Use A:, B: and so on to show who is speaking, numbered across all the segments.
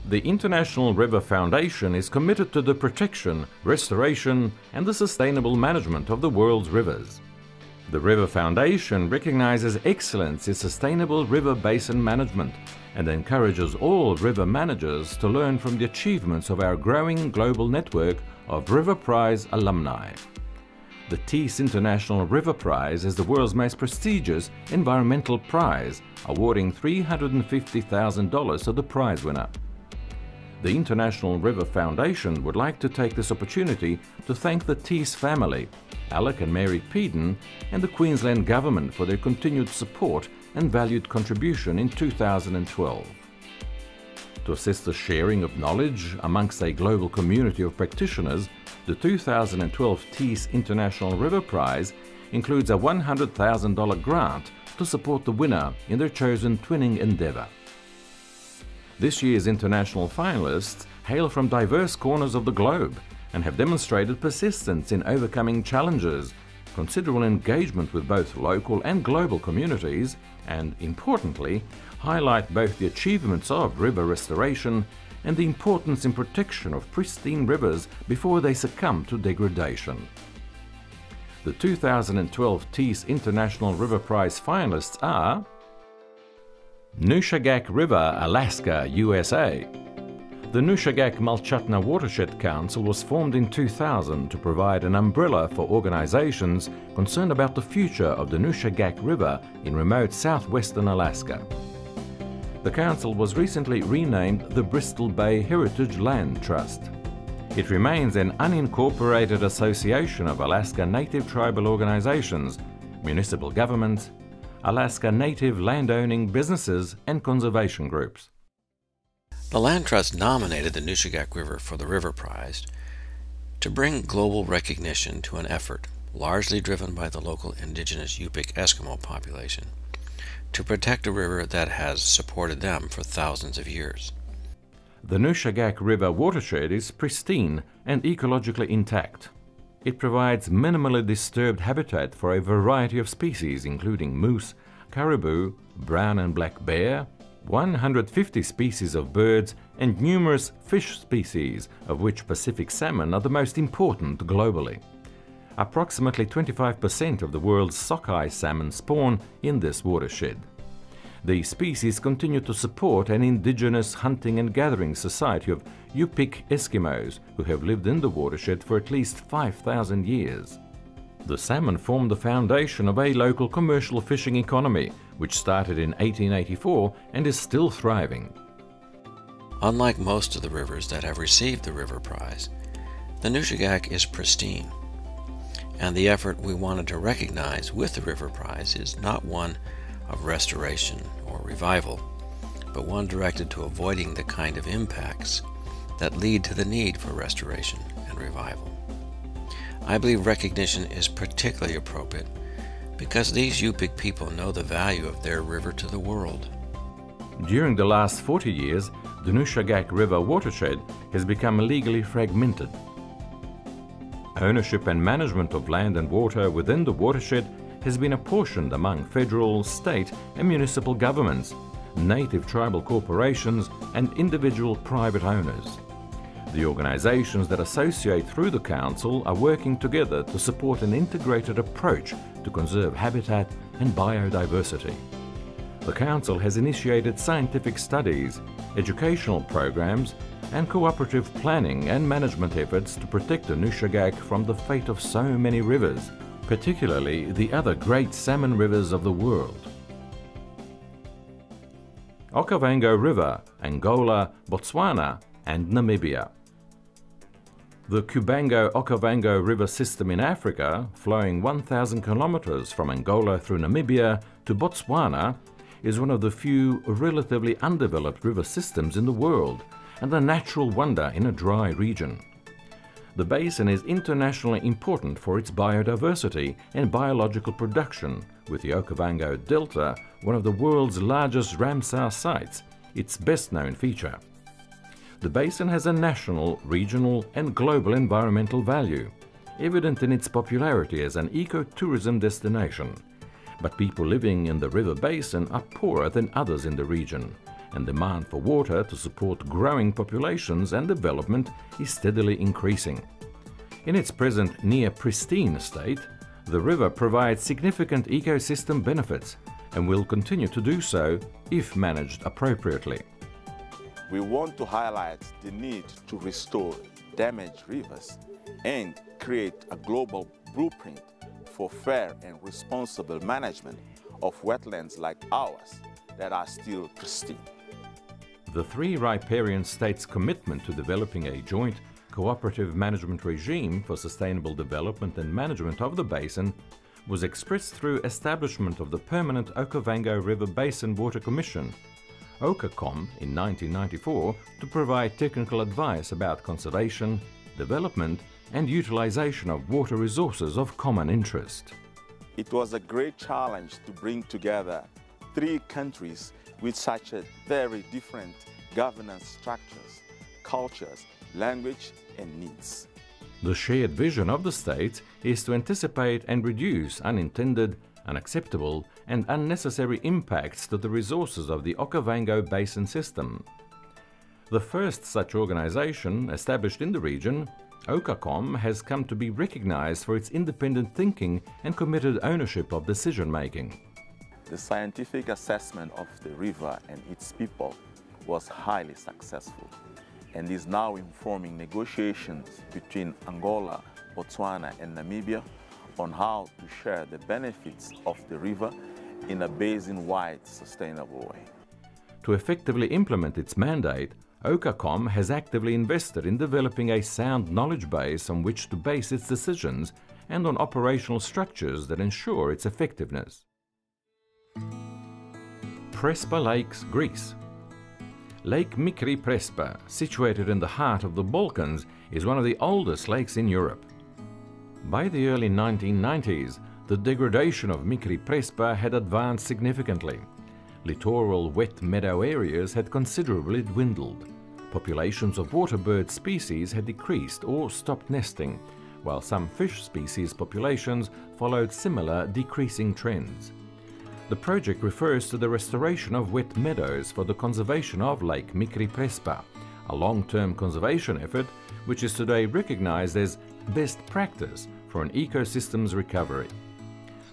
A: The International River Foundation is committed to the protection, restoration and the sustainable management of the world's rivers. The River Foundation recognizes excellence in sustainable river basin management and encourages all river managers to learn from the achievements of our growing global network of Riverprize alumni. The Thiess International Riverprize is the world's most prestigious environmental prize, awarding $350,000 to the prize winner. The International River Foundation would like to take this opportunity to thank the Thiess family, Alec and Mary Peden, and the Queensland Government for their continued support and valued contribution in 2012. To assist the sharing of knowledge amongst a global community of practitioners, the 2012 Thiess International River Prize includes a $100,000 grant to support the winner in their chosen twinning endeavour. This year's international finalists hail from diverse corners of the globe and have demonstrated persistence in overcoming challenges, considerable engagement with both local and global communities, and, importantly, highlight both the achievements of river restoration and the importance in protection of pristine rivers before they succumb to degradation. The 2012 Thiess International River Prize finalists are Nushagak River, Alaska, USA. The Nushagak-Malchutna Watershed Council was formed in 2000 to provide an umbrella for organizations concerned about the future of the Nushagak River in remote southwestern Alaska. The council was recently renamed the Bristol Bay Heritage Land Trust. It remains an unincorporated association of Alaska Native tribal organizations, municipal governments, Alaska Native landowning businesses and conservation groups.
B: The Land Trust nominated the Nushagak River for the Riverprize to bring global recognition to an effort, largely driven by the local indigenous Yupik Eskimo population, to protect a river that has supported them for thousands of years.
A: The Nushagak River watershed is pristine and ecologically intact. It provides minimally disturbed habitat for a variety of species including moose, caribou, brown and black bear, 150 species of birds and numerous fish species, of which Pacific salmon are the most important globally. Approximately 25% of the world's sockeye salmon spawn in this watershed. These species continue to support an indigenous hunting and gathering society of Yupik Eskimos who have lived in the watershed for at least 5,000 years. The salmon formed the foundation of a local commercial fishing economy, which started in 1884 and is still thriving.
B: Unlike most of the rivers that have received the Riverprize, the Nushagak is pristine, and the effort we wanted to recognize with the Riverprize is not one of restoration or revival, but one directed to avoiding the kind of impacts that lead to the need for restoration and revival. I believe recognition is particularly appropriate because these Yupik people know the value of their river to the world.
A: During the last 40 years, the Nushagak River watershed has become legally fragmented. Ownership and management of land and water within the watershed has been apportioned among federal, state and municipal governments, native tribal corporations and individual private owners. The organizations that associate through the Council are working together to support an integrated approach to conserve habitat and biodiversity. The Council has initiated scientific studies, educational programs and cooperative planning and management efforts to protect the Nushagak from the fate of so many rivers, particularly the other great salmon rivers of the world. Okavango River, Angola, Botswana and Namibia. The Kubango-Okavango River system in Africa, flowing 1,000 kilometers from Angola through Namibia to Botswana, is one of the few relatively undeveloped river systems in the world and a natural wonder in a dry region. The basin is internationally important for its biodiversity and biological production, with the Okavango Delta one of the world's largest Ramsar sites, its best-known feature. The basin has a national, regional and global environmental value, evident in its popularity as an ecotourism destination. But people living in the river basin are poorer than others in the region, and demand for water to support growing populations and development is steadily increasing. In its present near pristine state, the river provides significant ecosystem benefits and will continue to do so if managed appropriately.
C: We want to highlight the need to restore damaged rivers and create a global blueprint for fair and responsible management of wetlands like ours that are still pristine.
A: The three riparian states' commitment to developing a joint cooperative management regime for sustainable development and management of the basin was expressed through establishment of the permanent Okavango River Basin Water Commission, OKACOM, in 1994 to provide technical advice about conservation, development and utilization of water resources of common interest.
C: It was a great challenge to bring together three countries with such a very different governance structures, cultures, language and needs.
A: The shared vision of the states is to anticipate and reduce unintended, unacceptable and unnecessary impacts to the resources of the Okavango Basin system. The first such organization established in the region, OKACOM, has come to be recognized for its independent thinking and committed ownership of decision-making.
C: The scientific assessment of the river and its people was highly successful and is now informing negotiations between Angola, Botswana and Namibia on how to share the benefits of the river in a basin-wide sustainable way.
A: To effectively implement its mandate, OKACOM has actively invested in developing a sound knowledge base on which to base its decisions and on operational structures that ensure its effectiveness. Prespa Lakes, Greece. Lake Mikri Prespa, situated in the heart of the Balkans, is one of the oldest lakes in Europe. By the early 1990s, the degradation of Mikri Prespa had advanced significantly. Littoral wet meadow areas had considerably dwindled. Populations of waterbird species had decreased or stopped nesting, while some fish species populations followed similar decreasing trends. The project refers to the restoration of wet meadows for the conservation of Lake Mikri Prespa, a long-term conservation effort which is today recognized as best practice for an ecosystem's recovery.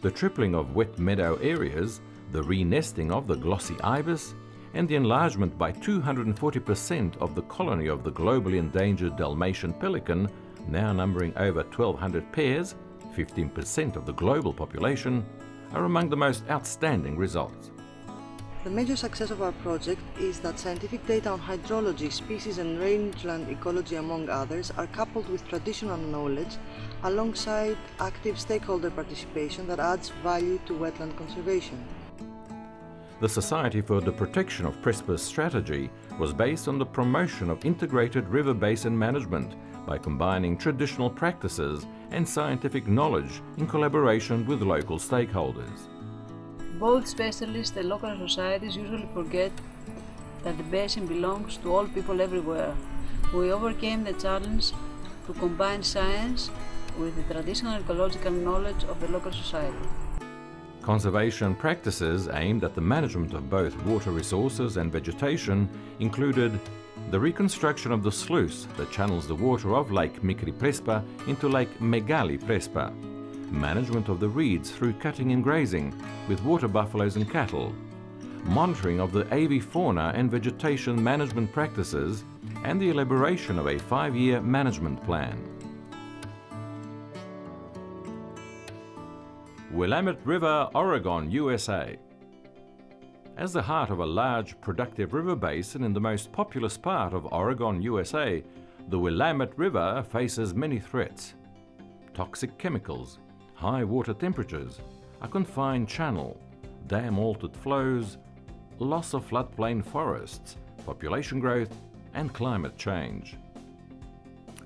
A: The tripling of wet meadow areas, the re-nesting of the glossy ibis, and the enlargement by 240% of the colony of the globally endangered Dalmatian pelican, now numbering over 1,200 pairs, 15% of the global population, are among the most outstanding results.
D: The major success of our project is that scientific data on hydrology, species and rangeland ecology, among others, are coupled with traditional knowledge alongside active stakeholder participation that adds value to wetland conservation.
A: The Society for the Protection of Prespa's strategy was based on the promotion of integrated river basin management by combining traditional practices and scientific knowledge in collaboration with local stakeholders.
E: Both specialists and local societies usually forget that the basin belongs to all people everywhere. We overcame the challenge to combine science with the traditional ecological knowledge of the local society.
A: Conservation practices aimed at the management of both water resources and vegetation included the reconstruction of the sluice that channels the water of Lake Mikri Prespa into Lake Megali Prespa, management of the reeds through cutting and grazing with water buffaloes and cattle, monitoring of the avifauna and vegetation management practices, and the elaboration of a 5-year management plan. Willamette River, Oregon, USA. As the heart of a large, productive river basin in the most populous part of Oregon, USA, the Willamette River faces many threats. Toxic chemicals, high water temperatures, a confined channel, dam-altered flows, loss of floodplain forests, population growth, and climate change.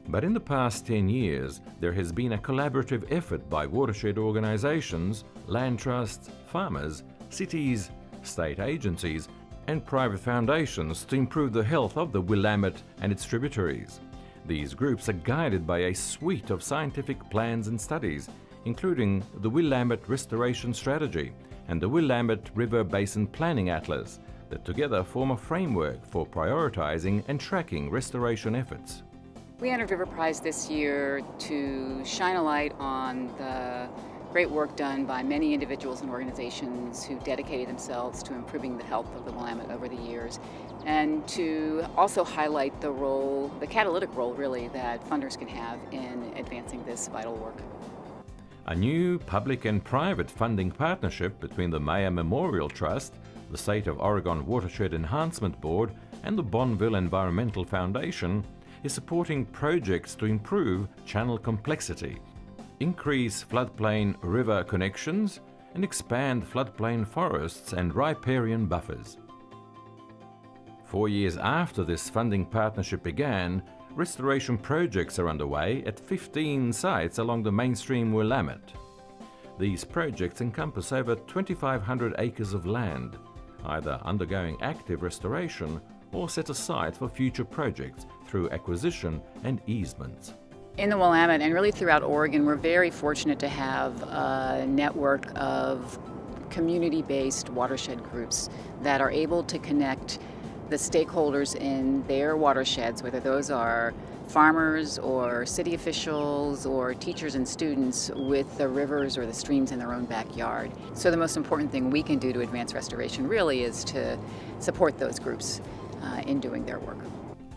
A: But in the past 10 years, there has been a collaborative effort by watershed organizations, land trusts, farmers, cities, state agencies, and private foundations to improve the health of the Willamette and its tributaries. These groups are guided by a suite of scientific plans and studies, including the Willamette Restoration Strategy and the Willamette River Basin Planning Atlas, that together form a framework for prioritizing and tracking restoration efforts.
F: We entered Riverprize this year to shine a light on the great work done by many individuals and organizations who dedicated themselves to improving the health of the Willamette over the years, and to also highlight the role, the catalytic role really, that funders can have in advancing this vital work.
A: A new public and private funding partnership between the Mayer Memorial Trust, the State of Oregon Watershed Enhancement Board, and the Bonneville Environmental Foundation is supporting projects to improve channel complexity, increase floodplain river connections, and expand floodplain forests and riparian buffers. 4 years after this funding partnership began, restoration projects are underway at 15 sites along the mainstream Willamette. These projects encompass over 2,500 acres of land, either undergoing active restoration or set aside for future projects through acquisition and easements.
F: In the Willamette and really throughout Oregon, we're very fortunate to have a network of community-based watershed groups that are able to connect the stakeholders in their watersheds, whether those are farmers or city officials or teachers and students, with the rivers or the streams in their own backyard. So the most important thing we can do to advance restoration really is to support those groups in doing their work.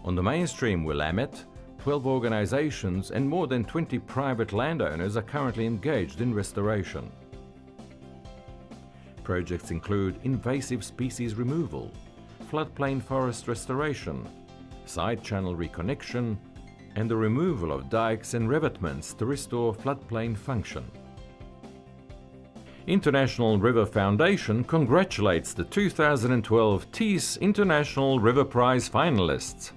A: On the mainstream Willamette, 12 organizations and more than 20 private landowners are currently engaged in restoration. Projects include invasive species removal, floodplain forest restoration, side channel reconnection, and the removal of dikes and revetments to restore floodplain function. International River Foundation congratulates the 2012 Thiess International Riverprize finalists.